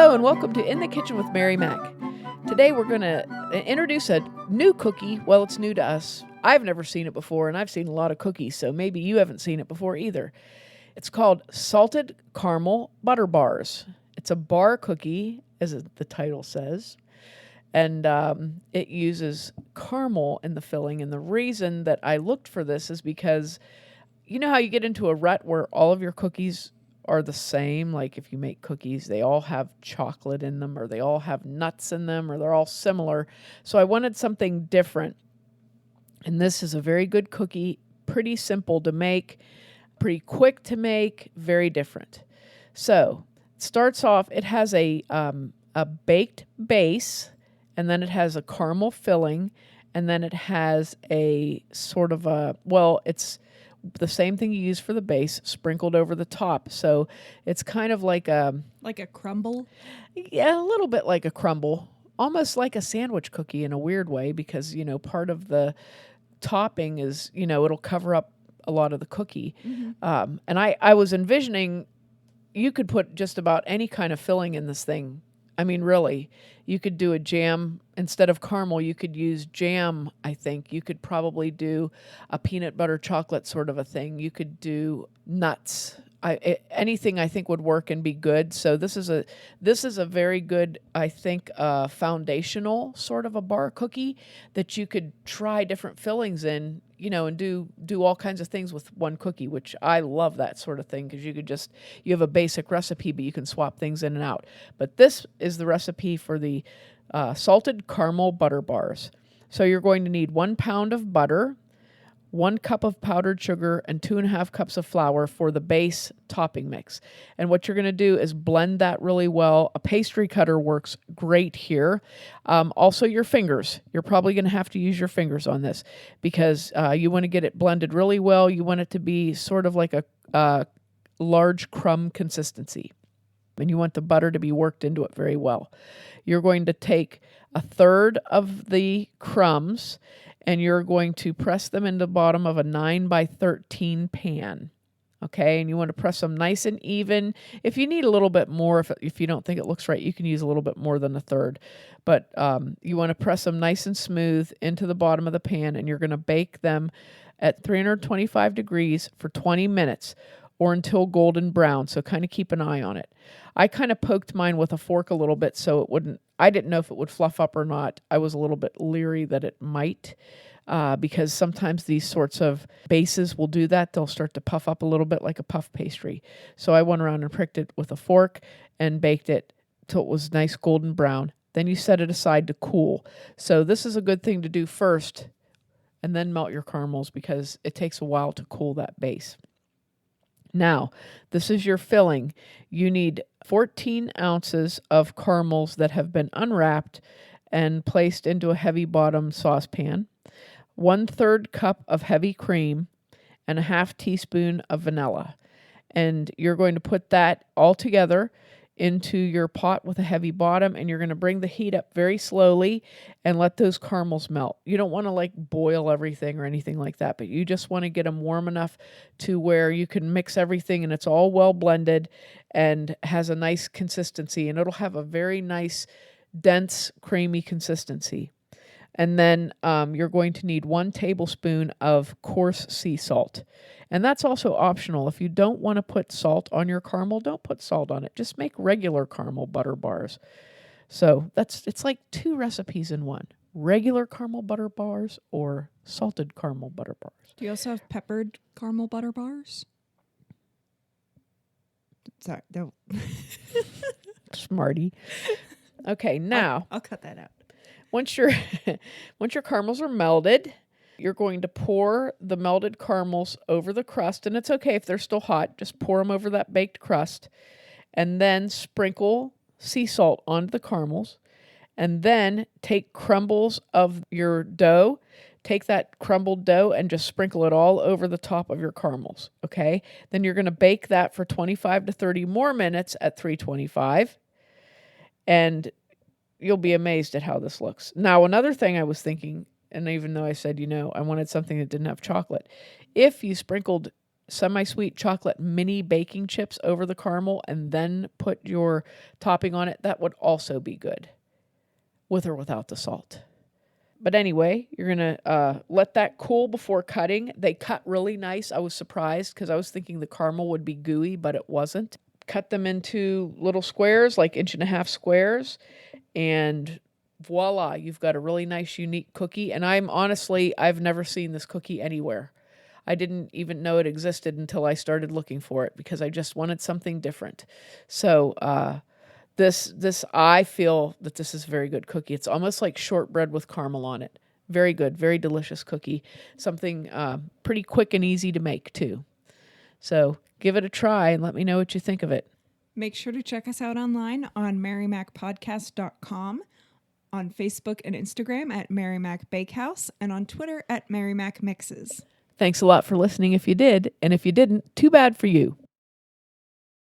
Hello and welcome to In the Kitchen with Mary Mac. Today we're going to introduce a new cookie. Well, it's new to us. I've never seen it before, and I've seen a lot of cookies, so maybe you haven't seen it before either. It's called Salted Caramel Butter Bars. It's a bar cookie, as the title says, and it uses caramel in the filling. And the reason that I looked for this is because you know how you get into a rut where all of your cookies are the same? Like if you make cookies, they all have chocolate in them, or they all have nuts in them, or they're all similar. So I wanted something different. And this is a very good cookie, pretty simple to make, pretty quick to make, very different. So it starts off, it has a baked base, and then it has a caramel filling, and then it has a sort of it's the same thing you use for the base sprinkled over the top. So it's kind of like a crumble. Yeah, a little bit like a crumble, almost like a sandwich cookie in a weird way, because, part of the topping is, it'll cover up a lot of the cookie. Mm-hmm. And I was envisioning you could put just about any kind of filling in this thing. I mean, really, you could do a jam. Instead of caramel, you could use jam, I think. You could probably do a peanut butter chocolate sort of a thing. You could do nuts. Anything I think would work and be good. So this is a very good, I think, foundational sort of a bar cookie that you could try different fillings in, and do all kinds of things with one cookie, which I love that sort of thing, because you have a basic recipe, but you can swap things in and out. But this is the recipe for the salted caramel butter bars. So you're going to need 1 pound of butter, 1 cup of powdered sugar, and 2.5 cups of flour for the base topping mix. And what you're going to do is blend that really well. A pastry cutter works great here. Also your fingers. You're probably going to have to use your fingers on this, because you want to get it blended really well. You want it to be sort of like a large crumb consistency. And you want the butter to be worked into it very well. You're going to take 1/3 of the crumbs, and you're going to press them into the bottom of a 9x13 pan. Okay, and you want to press them nice and even. If you need a little bit more, if you don't think it looks right, you can use a little bit more than 1/3. But you want to press them nice and smooth into the bottom of the pan, and you're going to bake them at 325 degrees for 20 minutes or until golden brown. So kind of keep an eye on it. I kind of poked mine with a fork a little bit so I didn't know if it would fluff up or not. I was a little bit leery that it might, because sometimes these sorts of bases will do that. They'll start to puff up a little bit like a puff pastry. So I went around and pricked it with a fork and baked it till it was nice golden brown. Then you set it aside to cool. So this is a good thing to do first, and then melt your caramels, because it takes a while to cool that base. Now, this is your filling. You need 14 ounces of caramels that have been unwrapped and placed into a heavy bottom saucepan, 1/3 cup of heavy cream, and a 1/2 teaspoon of vanilla. And you're going to put that all together into your pot with a heavy bottom, and you're going to bring the heat up very slowly and let those caramels melt. You don't want to boil everything or anything like that, but you just want to get them warm enough to where you can mix everything and it's all well blended and has a nice consistency, and it'll have a very nice, dense, creamy consistency. And then you're going to need 1 tablespoon of coarse sea salt. And that's also optional. If you don't want to put salt on your caramel, don't put salt on it. Just make regular caramel butter bars. So it's like 2 recipes in one. Regular caramel butter bars or salted caramel butter bars. Do you also have peppered caramel butter bars? Sorry, no. Smarty. Okay, now I'll cut that out. Once your caramels are melted, you're going to pour the melted caramels over the crust, and it's okay if they're still hot. Just pour them over that baked crust, and then sprinkle sea salt onto the caramels, and then take crumbles of your dough. Take that crumbled dough and just sprinkle it all over the top of your caramels, okay? Then you're going to bake that for 25 to 30 more minutes at 325, and you'll be amazed at how this looks. Now, another thing I was thinking, and even though I said, I wanted something that didn't have chocolate, if you sprinkled semi-sweet chocolate mini baking chips over the caramel and then put your topping on it, that would also be good, with or without the salt. But anyway, you're going to let that cool before cutting. They cut really nice. I was surprised because I was thinking the caramel would be gooey, but it wasn't. Cut them into little squares, like 1.5 inch squares, and voila, you've got a really nice, unique cookie. And I've never seen this cookie anywhere. I didn't even know it existed until I started looking for it because I just wanted something different. So I feel that this is a very good cookie. It's almost like shortbread with caramel on it. Very good, very delicious cookie. Something pretty quick and easy to make too. So give it a try and let me know what you think of it. Make sure to check us out online on marymacpodcast.com, on Facebook and Instagram at Mary Mac Bakehouse, and on Twitter at Mary Mac Mixes. Thanks a lot for listening if you did, and if you didn't, too bad for you.